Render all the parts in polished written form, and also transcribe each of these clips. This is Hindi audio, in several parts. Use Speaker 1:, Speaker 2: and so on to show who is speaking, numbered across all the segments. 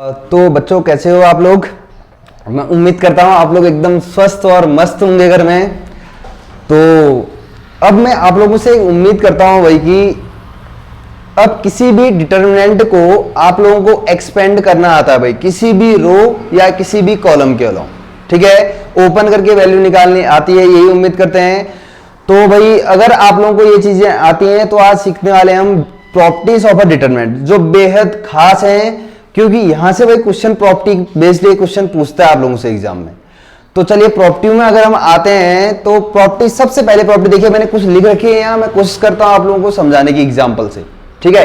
Speaker 1: तो बच्चों कैसे हो आप लोग। मैं उम्मीद करता हूँ आप लोग एकदम स्वस्थ और मस्त होंगे घर में। तो अब मैं आप लोगों से उम्मीद करता हूँ भाई कि अब किसी भी डिटर्मिनेंट को आप लोगों को एक्सपेंड करना आता है भाई, किसी भी रो या किसी भी कॉलम के अलावा, ठीक है। ओपन करके वैल्यू निकालनी आती है, यही उम्मीद करते हैं। तो भाई अगर आप लोगों को ये चीजें आती हैं तो आज सीखने वाले हम प्रॉपर्टीज ऑफ अ डिटर्मिनेंट, जो बेहद खास हैं, क्योंकि यहां से भाई क्वेश्चन प्रॉपर्टी बेस्ड क्वेश्चन पूछता है आप लोगों से एग्जाम में। तो चलिए प्रॉपर्टी में अगर हम आते हैं तो प्रॉपर्टी, सबसे पहले प्रॉपर्टी देखिए मैंने कुछ लिख रखी है यहाँ, मैं कोशिश करता हूं आप लोगों को समझाने की एग्जांपल से, ठीक है।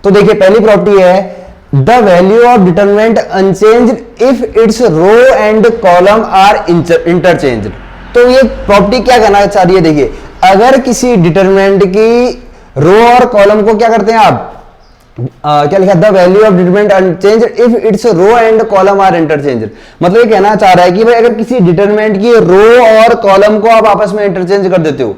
Speaker 1: तो देखिए पहली प्रॉपर्टी है the value of determinant unchanged if its row and column are interchanged. तो ये प्रॉपर्टी क्या कहना चाह रही है, देखिए अगर किसी डिटर्मिनेंट की रो और कॉलम को क्या करते हैं आप, क्या लिखा, the value of determinant unchanged if its row and column are interchanged. मतलब ये कहना चाह रहा है कि भाई अगर किसी डिटरमिनेंट की रो और कॉलम को आप आपस में इंटरचेंज कर देते हो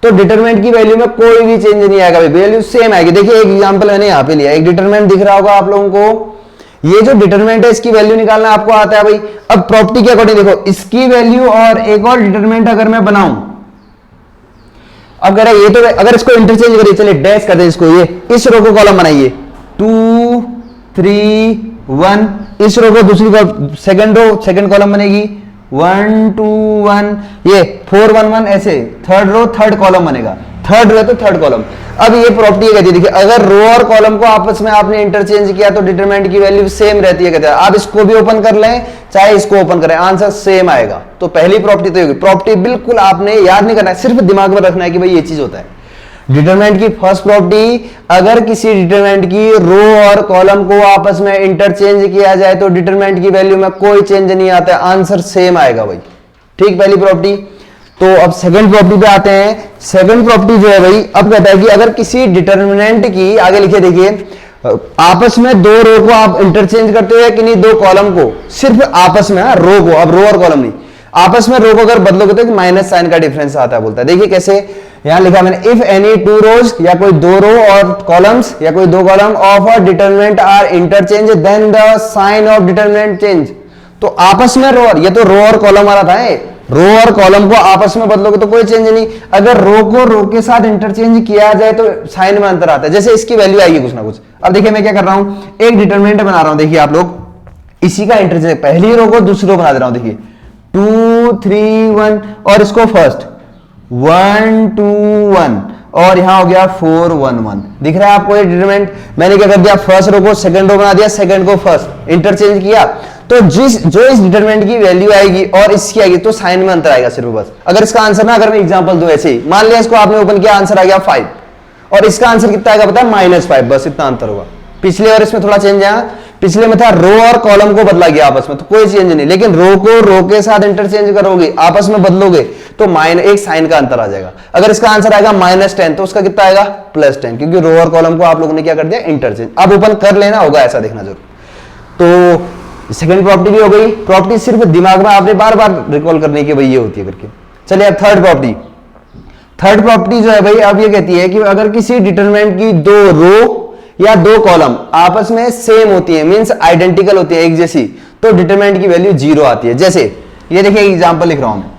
Speaker 1: तो डिटरमिनेंट की वैल्यू में कोई भी चेंज नहीं आएगा, वैल्यू सेम आएगी। देखिए एक एग्जांपल मैंने यहां पे लिया, एक डिटरमिनेंट दिख रहा होगा आप लोगों को, ये जो डिटरमिनेंट है इसकी वैल्यू निकालना आपको आता है भाई। अब प्रॉपर्टी के अकॉर्डिंग देखो, इसकी वैल्यू और एक और डिटरमिनेंट अगर मैं बनाऊं, अब कह रहा है ये तो अगर इसको इंटरचेंज करिए, चलिए डैश कर दे इसको, ये इस रो को कॉलम बनाइए 2 3 1, इस रो को दूसरी सेकंड रो सेकंड कॉलम बनेगी 1 2 1, ये 4 1 1, ऐसे थर्ड रो थर्ड कॉलम बनेगा, थर्ड रो तो थर्ड कॉलम। अब ये प्रॉपर्टी कहती है, देखिए अगर रो और कॉलम को आपस में आपने इंटरचेंज किया तो डिटरमिनेंट की वैल्यू सेम रहती है, कहते हैं आप इसको भी ओपन कर लें चाहे इसको ओपन करें, आंसर सेम आएगा। तो पहली प्रॉपर्टी तो होगी। प्रॉपर्टी बिल्कुल आपने याद नहीं करना है, सिर्फ दिमाग में रखना है कि भाई ये चीज होता है। डिटरमिनेंट की फर्स्ट प्रॉपर्टी, अगर किसी डिटरमिनेंट की रो और कॉलम को आपस में इंटरचेंज किया जाए तो डिटरमिनेंट की वैल्यू में कोई चेंज नहीं आता है, आंसर सेम आएगा भाई, ठीक। पहली प्रॉपर्टी। तो अब सेकंड प्रॉपर्टी पे आते हैं। सेकंड प्रॉपर्टी जो है भाई, अब कहता है कि अगर किसी डिटरमिनेंट की, आगे लिखे देखिए, आपस में दो रो को आप इंटरचेंज करते हो कि नहीं, दो कॉलम को, सिर्फ आपस में, रो को, अब रो और कॉलम नहीं, आपस में रो को अगर बदलोगे तो माइनस साइन का डिफरेंस आता है, बोलता है। देखिए कैसे, यहां लिखा मैंने, इफ एनी टू रोज, या कोई दो रो और कॉलम्स या कोई दो column of a determinant are interchange then the sign of determinant change. तो आपस में रो, ये तो रो और कॉलम वाला था, रो और कॉलम को आपस में बदलोगे तो कोई चेंज नहीं, अगर रो को रो के साथ इंटरचेंज किया जाए तो साइन में अंतर आता है, जैसे इसकी वैल्यू आएगी कुछ ना कुछ। अब देखिए मैं क्या कर रहा हूं, एक डिटरमिनेंट बना रहा हूं, देखिए आप लोग, इसी का इंटरचेंज, पहली रो को दूसरी रो बना दे रहा हूं, देखिए 2 3 1, और इसको फर्स्ट 1 2 1, और यहां हो गया 4 1 1। दिख रहा है आपको ये डिटरमिनेंट, मैंने क्या कर दिया, फर्स्ट रो को सेकंड रो बना दिया, सेकंड को फर्स्ट, इंटरचेंज किया, तो जो इस डिटरमिनेंट की वैल्यू आएगी और इसकी आएगी तो साइन में अंतर आएगा सिर्फ, बस। अगर इसका आंसर ना, अगर मैं एग्जांपल दूं ऐसे ही, मान लिया इसको आपने ओपन किया, आंसर आ गया 5, और इसका आंसर कितना आएगा पता है, -5, बस इतना अंतर होगा। पिछले और इसमें थोड़ा चेंज है, पिछले में था रो और कॉलम को बदला गया आपस में तो कोई चेंज नहीं, लेकिन रो को रो के साथ इंटरचेंज करोगे, आपस में बदलोगे तो एक साइन का अंतर आ जाएगा। अगर इसका आंसर आएगा -10 तो उसका कितना आएगा, +10, क्योंकि रो और कॉलम को आप लोगों ने क्या कर दिया, इंटरचेंज। अब ओपन कर लेना होगा, ऐसा देखना जरूर। तो सेकंड प्रॉपर्टी भी हो गई। प्रॉपर्टी सिर्फ दिमाग में आपने बार बार रिकॉल करने की, भाई ये होती है करके। चलिए अब थर्ड प्रॉपर्टी। थर्ड प्रॉपर्टी जो है भाई, अब ये कहती है कि अगर किसी डिटरमिनेंट की दो रो या दो कॉलम आपस में सेम होती है, मींस आइडेंटिकल होती है, एक जैसी, तो डिटरमिनेंट की वैल्यू 0 आती है। जैसे ये देखिए एग्जांपल लिख रहा हूं मैं,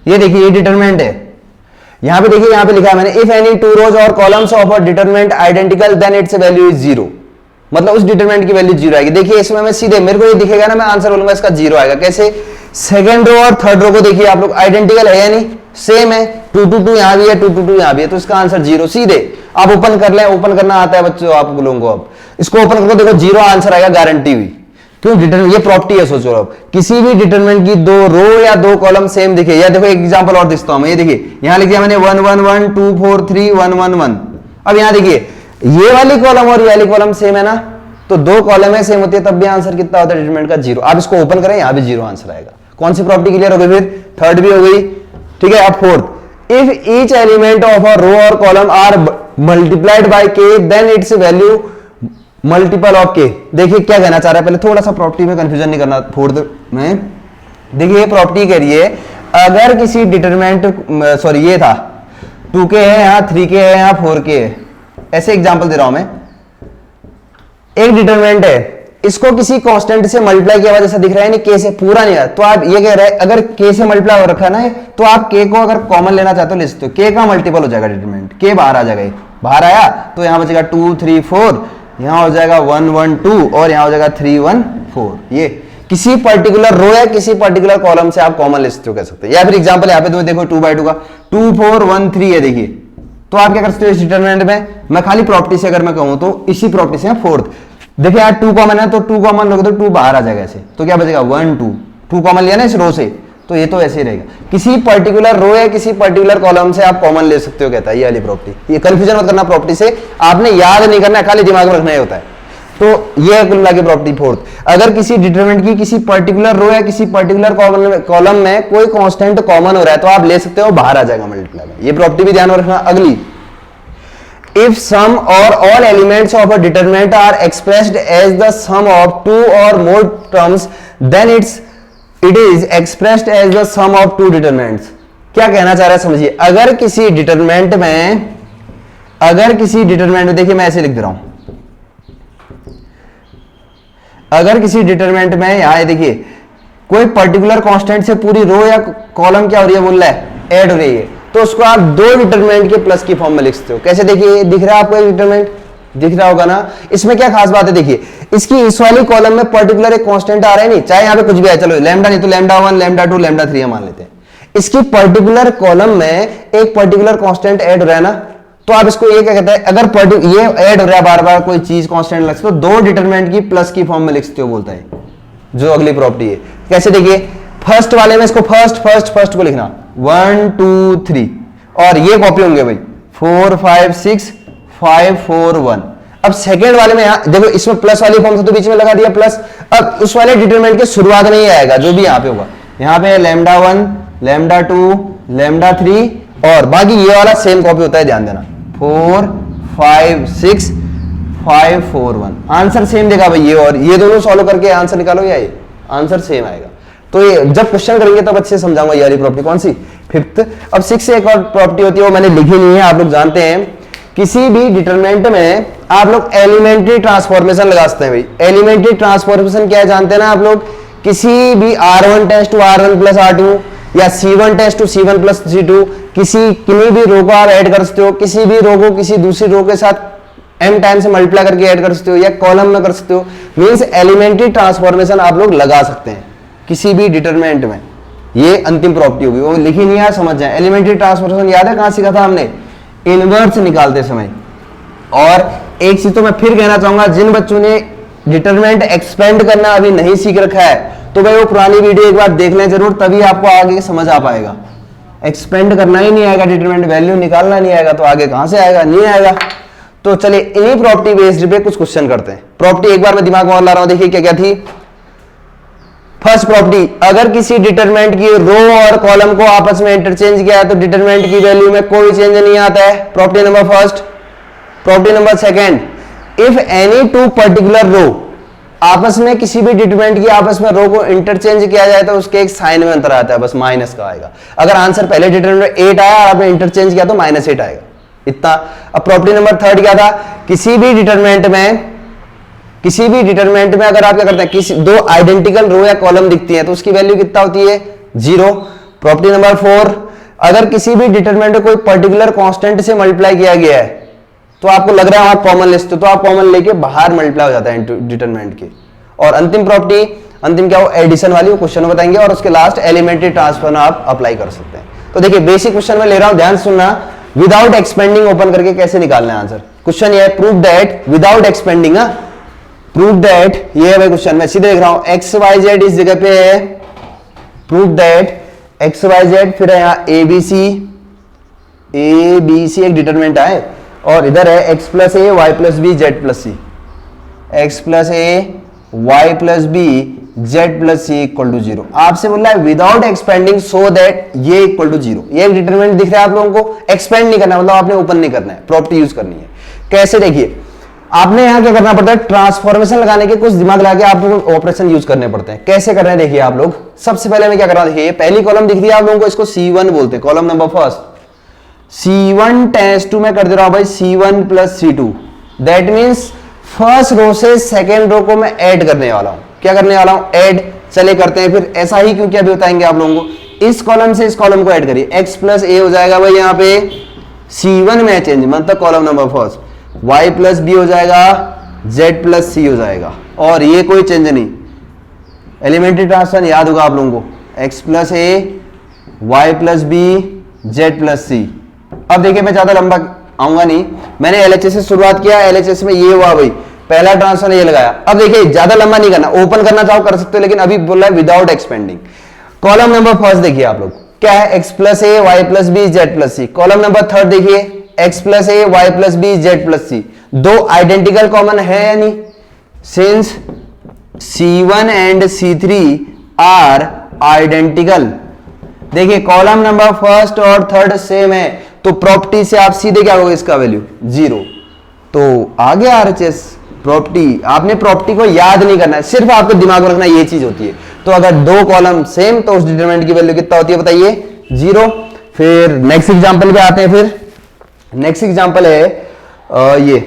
Speaker 1: ये देखिए ये डिटरमिनेंट है, यहां पे देखिए, यहां पे लिखा है मैंने, इफ एनी टू रोज और columns of a determinant identical then its value is 0, मतलब उस डिटरमिनेंट की वैल्यू 0 आएगी। देखिए इसमें मैं सीधे, मेरे को ये दिखेगा ना, मैं आंसर बोलूंगा इसका 0 आएगा। कैसे, सेकंड रो और थर्ड रो को देखिए आप लोग, आइडेंटिकल है या नहीं, सेम है, 2 2 2 यहां भी है, 2 2 2 यहां भी है, तो इसका आंसर 0 सीधे। आप ओपन कर लें, ओपन करना आता है बच्चों आप लोगों को, अब इसको ओपन करके देखो 0 आंसर आएगा, गारंटी हुई। क्यों, डिटरमिनेंट, ये प्रॉपर्टी है, सोचो अब किसी भी डिटरमिनेंट की दो रो या दो कॉलम सेम दिखे, या देखो एक एग्जांपल और दिखाता हूं मैं, ये देखिए यहां लिख दिया मैंने 1 1 1 2 4 3 1 1 1। अब यहां देखिए ये वाली कॉलम और ये वाली कॉलम सेम है ना, तो दो कॉलम है सेम होती है, तब भी आंसर कितना होता है डिटरमिनेंट का, 0। आप इसको ओपन करें, यहां भी 0 आंसर आएगा। कौन सी प्रॉपर्टी क्लियर हो गई, फिर थर्ड भी हो गई, ठीक है। अब fourth, if each element of a row और column are multiplied by K then its value multiple of K. देखिए क्या कहना चाह रहा है, पहले थोड़ा सा प्रॉपर्टी में कंफ्यूजन नहीं करना। फोर्थ में देखिए ये प्रॉपर्टी कह रही है, अगर किसी डिटरमिनेंट, सॉरी ये था 2k है, यहां 3k है, यहां 4k है, ऐसे एग्जांपल दे रहा हूं मैं, एक डिटरमिनेंट है, इसको किसी कांस्टेंट से मल्टीप्लाई किया हुआ जैसा दिख रहा है, नहीं के से पूरा नहीं है, तो आप ये कह रहे हैं अगर के से मल्टीप्लाई हो रखा है ना, तो आप के को अगर कॉमन लेना चाहते हो ले सकते हो, के का मल्टीपल हो जाएगा डिटरमिनेंट, के बाहर आ जाएगा, बाहर आया तो यहां बचेगा 2 3 4, यहां हो जाएगा 1 1 2 और यहां हो जाएगा 3 1 4। ये किसी पर्टिकुलर रो या किसी पर्टिकुलर कॉलम से आप कॉमन ले सकते हो, कह सकते हैं। या फिर एग्जांपल यहाँ पे तुम्हें देखो 2/2 का 2 4 1 3 है, देखिए तो आप क्या कर सकते हो इस डिटरमिनेंट में, मैं खाली प्रॉपर्टी से अगर मैं कहूं तो इसी प्रॉपर्टी से फोर्थ, देखिए यार 2 कॉमन है तो 2 कॉमन लोगे तो 2 बाहर आ जाएगा ऐसे, तो क्या बचेगा 1 2, 2 कॉमन लिया ना इस रो से, तो ये तो ऐसे ही रहेगा। किसी पर्टिकुलर रो या किसी पर्टिकुलर कॉलम से आप कॉमन ले सकते हो, कहता है ये वाली प्रॉपर्टी। ये कंफ्यूजन मत करना प्रॉपर्टी से, आपने याद नहीं करना, खाली दिमाग में रखना ही होता है। तो ये है कुल मिला के प्रॉपर्टी फोर्थ। अगर किसी डिटरमिनेंट की किसी पर्टिकुलर रो या किसी पर्टिकुलर कॉलम में कोई कांस्टेंट कॉमन हो रहा है तो आप ले सकते हो, बाहर आ जाएगा मल्टीप्लाई में। ये प्रॉपर्टी भी ध्यान में रखना। अगली, if sum or all elements of a determinant are expressed as the sum of two or more terms, then it is expressed as the sum of two determinants। क्या कहना चाह रहा है समझिए, अगर किसी डिटरमिनेंट में देखिए मैं ऐसे लिख दे रहा हूं, अगर किसी डिटरमिनेंट में यहां देखिए कोई पर्टिकुलर कांस्टेंट से पूरी रो या कॉलम क्या हो रही है, बोल रहा है ऐड हो रही है, तो उसको आप दो डिटरमिनेंट के प्लस की फॉर्म में लिख सकते हो। कैसे, देखिए दिख रहा है आपको एक डिटरमिनेंट, दिख रहा होगा ना। इसमें क्या खास बात है, देखिए इसकी इस वाली कॉलम में पर्टिकुलर एक कांस्टेंट आ रहा है, नहीं चाहे यहाँ पे कुछ भी है, चलो लैम्डा नहीं तो लैम्डा 1 लैम्डा 2 लैम्डा 3 मान लेते हैं। इसकी पर्टिकुलर कॉलम में एक पर्टिकुलर कांस्टेंट ऐड हो रहा है ना, तो आप इसको ये क्या कहते हैं, अगर ये ऐड हो रहा है बार बार कोई चीज कांस्टेंट लग सकते, तो दो डिटरमिनेंट की प्लस की फॉर्म में लिख सकते हो, बोलता है जो अगली प्रॉपर्टी है। कैसे, देखिए फर्स्ट वाले में इसको फर्स्ट को लिखना 1 2 3 और ये कॉपी होंगे भाई 4 5 6 5 4 1। अब सेकेंड वाले में यहां देखो इसमें प्लस वाली फॉर्म से तो बीच में लगा दिया प्लस, अब उस वाले डिटरमिनेंट के शुरुआत में ही आएगा जो भी यहां पे होगा, यहां पे लैम्डा 1 लैम्डा 2 लैम्डा 3 और बाकी ये वाला सेम कॉपी होता है, ध्यान देना 4 5 6 5 4 1। आंसर सेम देगा भाई, ये और ये दोनों सॉल्व करके आंसर निकालो, या ये आंसर सेम आएगा। तो ये जब क्वेश्चन करेंगे तब अच्छे से समझाऊंगा ये वाली प्रॉपर्टी कौन सी, फिफ्थ। अब 6 से एक और प्रॉपर्टी होती है, वो मैंने लिखी नहीं है, आप लोग जानते हैं। किसी भी डिटरमिनेंट में आप लोग एलिमेंट्री ट्रांसफॉर्मेशन लगा सकते हैं भाई। एलिमेंट्री ट्रांसफॉर्मेशन क्या है जानते हैं ना आप लोग, किसी भी R1 tense to R1 plus R2 या C1 tense to C1 plus C2, किन्हीं भी रो को आप ऐड कर सकते हो, किसी भी रो को किसी दूसरी रो के साथ m टाइम से मल्टीप्लाई करके ऐड कर सकते हो या कॉलम में कर सकते हो। मींस एलिमेंट्री ट्रांसफॉर्मेशन आप लोग लगा सकते हैं किसी भी डिटरमिनेंट में। ये अंतिम प्रॉपर्टी होगी, वो लिखी नहीं है, समझ जाए। एलिमेंट्री ट्रांसफॉर्मेशन याद है कहां सीखा था हमने, इनवर्स निकालते समय। और एक चीज तो मैं फिर कहना चाहूंगा, जिन बच्चों ने डिटरमिनेंट एक्सपेंड करना अभी नहीं सीख रखा है तो भाई वो पुरानी वीडियो एक बार देख लें जरूर, तभी आपको आगे समझ आ पाएगा। एक्सपेंड करना ही नहीं आएगा, डिटरमिनेंट वैल्यू निकालना नहीं आएगा, तो आगे कहां से आएगा, नहीं आएगा। तो चलिए इन्हीं प्रॉपर्टी बेस्ड पे कुछ क्वेश्चन करते हैं। प्रॉपर्टी एक बार मैं दिमाग में ला रहा हूं, देखिए क्या क्या थी। फर्स्ट प्रॉपर्टी, अगर किसी डिटरमिनेंट की रो और कॉलम को आपस में इंटरचेंज किया है तो डिटरमिनेंट की वैल्यू में कोई चेंज नहीं आता है, property number first. Property number second, if any two particular row, आपस में किसी भी डिटरमिनेंट की आपस में रो को इंटरचेंज किया जाए तो उसके एक साइन में अंतर आता है, बस माइनस का आएगा। अगर आंसर पहले डिटरमिनेंट 8 आया और आपने इंटरचेंज किया तो -8 आएगा, इतना। अब प्रॉपर्टी नंबर थर्ड क्या था, किसी भी डिटरमिनेंट में अगर आप क्या करते हैं, किसी दो आइडेंटिकल रो या कॉलम दिखती है तो उसकी वैल्यू कितना होती है, 0। प्रॉपर्टी नंबर 4, अगर किसी भी डिटरमिनेंट को कोई पर्टिकुलर कांस्टेंट से मल्टीप्लाई किया गया है तो आपको लग रहा है आप कॉमन लिस्ट, तो आप कॉमन लेके बाहर मल्टीप्लाई हो जाता है डिटरमिनेंट के। और अंतिम प्रॉपर्टी, अंतिम क्या हो, एडिशन वाली, वो क्वेश्चन बताएंगे। और उसके लास्ट एलिमेंट्री ट्रांसफर आप अप्लाई कर सकते हैं। तो देखिए बेसिक क्वेश्चन में ले रहा हूं, ध्यान सुनना। विदाउट एक्सपेंडिंग ओपन करके कैसे निकालना है आंसर, क्वेश्चन ये है, prove that without expanding, prove that, ये है भाई क्वेश्चन, मैं सीधे देख रहा हूं, एक्स वाई जेड इस जगह पे है, prove that X Y Z, फिर है यहां ए बी सी एक डिटरमिनेंट है, और इधर है X plus A Y plus B Z plus C, X plus A Y plus B Z plus C equal to 0। आपसे बोल रहा है विदाउट एक्सपेंडिंग सो दैट ये इक्वल टू 0। ये डिटरमिनेंट दिख रहा है आप लोगों को, एक्सपेंड नहीं करना, मतलब आपने ओपन नहीं करना है, प्रॉपर्टी यूज करनी है। कैसे, देखिए आपने यहां क्या करना पड़ता है, ट्रांसफॉर्मेशन लगाने के कुछ दिमाग लगा के आपको ऑपरेशन यूज करने पड़ते हैं। कैसे कर रहे हैं देखिए आप लोग, सबसे पहले मैं क्या कर रहा हूं, देखिए पहली कॉलम दिख रही है आप लोगों को, इसको C1 बोलते हैं, column number first. C1 tense two मैं कर दे रहा हूं भाई C1 plus C2, that means first row से सेकेंड रो को मैं ऐड करने वाला हूं। क्या करने वाला हूं? ऐड। चले करते हैं फिर। ऐसा ही क्योंकि अभी बताएंगे आप लोगों को। इस कॉलम से इस कॉलम को ऐड करिए। x प्लस ए हो जाएगा भाई यहाँ पे C1 में चेंज, मतलब column number first. y plus B हो जाएगा, z प्लस सी हो जाएगा, और ये कोई चेंज नहीं। एलिमेंट्री ट्रांसफर याद होगा आप लोगों को, x प्लस ए, Y plus B, Z plus c. अब देखिए मैं ज्यादा लंबा आऊंगा नहीं, मैंने एलएचएस से शुरुआत किया, एलएचएस में ये हुआ भाई, पहला ट्रांसफर ये लगाया। अब देखिए ज्यादा लंबा नहीं करना, ओपन करना चाहो कर सकते हो, लेकिन अभी बोल रहा है without expanding. Column number first देखिए आप लोग, क्या है? x प्लस ए, Y plus B, Z plus c. Column number third देखिए, x प्लस ए, Y plus B, Z plus c. दो आइडेंटिकल कॉमन है या नहीं? Since C1 and C3 are identical. देखिए कॉलम नंबर फर्स्ट और थर्ड सेम है, तो प्रॉपर्टी से आप सीधे क्या होगा? इसका वैल्यू 0। तो आगे आरएचएस प्रॉपर्टी, आपने प्रॉपर्टी को याद नहीं करना है, सिर्फ आपको दिमाग में रखना ये चीज होती है। तो अगर दो कॉलम सेम तो उस डिटरमिनेंट की वैल्यू कितना होती है बताइए? 0। फिर नेक्स्ट एग्जांपल पे आते हैं। फिर नेक्स्ट एग्जांपल है ये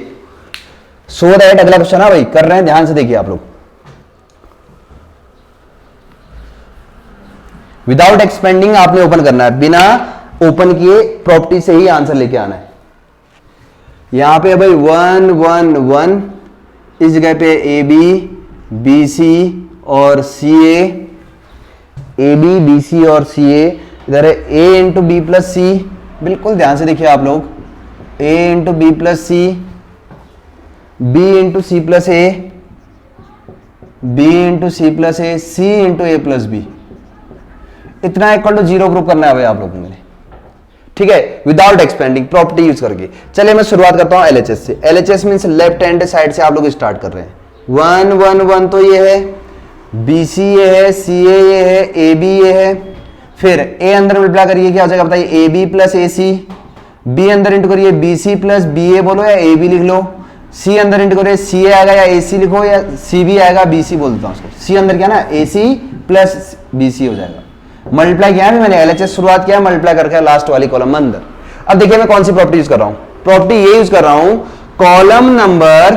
Speaker 1: सो दैट, अगला क्वेश्चन है भाई, कर रहे हैं ध्यान से देखिए आप लोग। विदाउट एक्सपेंडिंग आपने ओपन करना है, बिना ओपन किए प्रॉपर्टी से ही आंसर लेके आना है। यहां पे भाई 1 1 1, इस जगह पे ए बी, बी सी और सी ए बी, बी सी और सी ए। इधर है ए इंटू बी प्लस सी, बिल्कुल ध्यान से देखिए आप लोग, ए into B plus C, B into C plus A, B into C plus A, C into A plus B. इतना इक्वल टू 0 प्रूव करना है भाई आप लोगों ने, ठीक है, विदाउट एक्सपेंडिंग प्रॉपर्टी यूज करके। चलिए मैं शुरुआत करता हूं एलएचएस से। LHS means left hand side से आप लोग स्टार्ट कर रहे हैं। 1 1 1 तो ये है, बीसी ये है, सी ये है, ए बी ये है। फिर ए अंदर मल्टीप्लाई करिए, क्या हो जाएगा बताइए? A B plus A C. B अंदर इंटू करिए, B C plus B A बोलो या ए बी लिख लो। सी अंदर इंटू करिए, सी ए आएगा या ए सी लिखो, या सी बी आएगा, बी सी बोलता हूं उसको। सी अंदर क्या ना, ए सी प्लस बी सी हो जाएगा। मल्टीप्लाई किया है मैंने, एलएचएस शुरुआत किया, मल्टीप्लाई करके लास्ट वाली कॉलम अंदर। अब देखिए मैं कौन सी प्रॉपर्टी यूज कर रहा हूं। प्रॉपर्टी ये यूज कर रहा हूं, कॉलम नंबर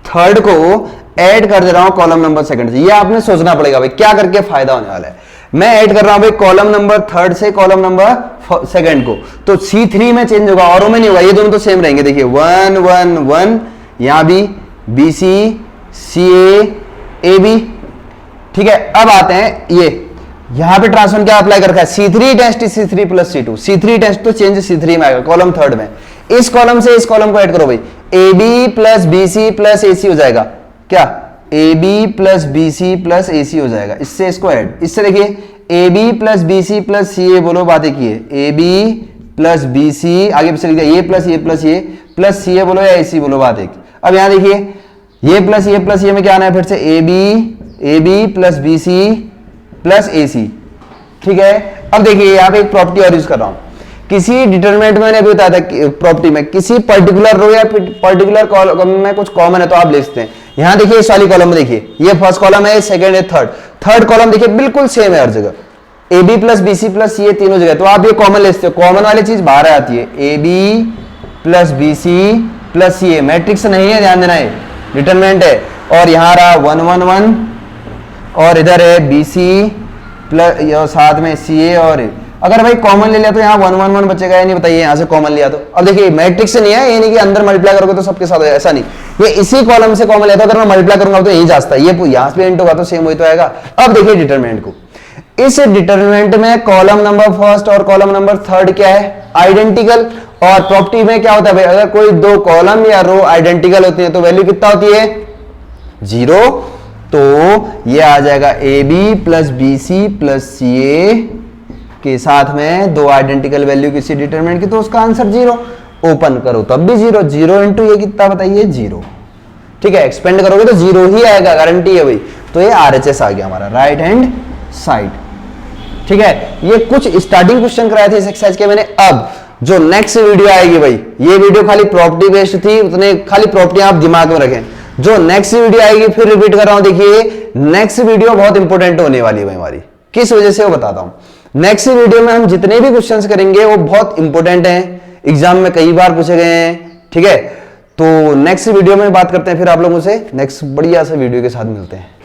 Speaker 1: थर्ड को ऐड कर दे रहा हूं कॉलम नंबर सेकंड से। ये आपने सोचना पड़ेगा भाई क्या करके फायदा होने वाला है। मैं ऐड कर रहा हूं भाई कॉलम नंबर थर्ड से कॉलम नंबर सेकंड को, तो C3 में चेंज होगा, और में नहीं होगा, ये दोनों तो सेम रहेंगे। देखिए 1 1 1, यहां भी B C, C A B, ठीक है। अब आते हैं ये यहां पे ट्रांसफॉर्म क्या अप्लाई कर रखा है? C3 test C3 plus C2। C3 test तो चेंज C3 में आएगा कॉलम थर्ड में। इस कॉलम से इस कॉलम को ऐड करो भाई, AB plus BC plus AC हो जाएगा। क्या? AB plus BC plus AC हो जाएगा। इससे इसको ऐड, इससे देखिए AB plus BC plus CA बोलो, बातें की है। AB प्लस BC, आगे पीछे लिख दिया, ये प्लस ये प्लस ये प्लस CA बोलो या AC बोलो, बात एक। अब यहां देखिए ये प्लस ये में क्या आना है? फिर से AB plus BC plus AC, ठीक है। अब देखिए यहाँ पे एक प्रॉपर्टी और यूज कर रहा हूं। किसी डिटरमिनेंट में मैंने अभी बताया था प्रॉपर्टी में, किसी पर्टिकुलर रो या पर्टिकुलर कॉलम में कुछ कॉमन है तो आप ले सकते हैं। यहां देखिए इस वाली कॉलम में देखिए, ये फर्स्ट कॉलम है, सेकंड है, थर्ड कॉलम देखिए बिल्कुल सेम है हर जगह। AB plus BC plus CA तीनों जगह, तो आप ये कॉमन ले सकते हो। कॉमन वाली चीज बाहर आती है, AB plus BC plus CA, matrix नहीं है, ध्यान देना है, डिटरमिनेंट है। और यहां रहा 1 1 1, और इधर है BC प्लस साथ में CA, और अगर भाई कॉमन ले लिया तो यहाँ 1 1 1 बचेगा या नहीं बताइए? यहाँ से कॉमन लिया तो अब देखिए मैट्रिक्स नहीं है, ये नहीं कि अंदर मल्टीप्लाई करोगे तो सबके साथ, ऐसा नहीं, ये इसी कॉलम से कॉमन लिया तो अगर मैं मल्टीप्लाई करूंगा तो यही जाता है, ये यहाँ पे इंट होगा तो सेम वही तो आएगा। अब देखिए डिटरमिनेंट को, इस डिटरमिनेंट में कॉलम नंबर फर्स्ट और कॉलम नंबर थर्ड क्या है? आइडेंटिकल। और प्रॉपर्टी में क्या होता है भाई, अगर कोई दो कॉलम या रो आइडेंटिकल होती है तो वैल्यू कितना होती है? 0। तो ये आ जाएगा AB plus BC plus CA के साथ में दो आइडेंटिकल वैल्यू किसी डिटरमिनेंट की, तो उसका आंसर 0। ओपन करो तब भी 0, 0 इंटू ये कितना बताइए? 0, ठीक है। एक्सपेंड करोगे तो 0 ही आएगा, गारंटी है भाई। तो ये RHS आ गया हमारा, राइट हैंड साइड, ठीक है। ये कुछ स्टार्टिंग क्वेश्चन कराए थे इस एक्सरसाइज के मैंने। अब जो नेक्स्ट वीडियो आएगी भाई, ये वीडियो खाली प्रॉपर्टी बेस्ड थी, उतने खाली प्रॉपर्टी आप दिमाग में रखें। जो नेक्स्ट वीडियो आएगी, फिर रिपीट कर रहा हूं, देखिए नेक्स्ट वीडियो बहुत इंपॉर्टेंट होने वाली है हमारी। किस वजह से वो बताता हूं। नेक्स्ट वीडियो में हम जितने भी क्वेश्चंस करेंगे वो बहुत इंपॉर्टेंट हैं, एग्जाम में कई बार पूछे गए हैं, ठीक है। तो नेक्स्ट वीडियो में बात करते हैं फिर आप लोगों से, नेक्स्ट बढ़िया से वीडियो के साथ मिलते हैं।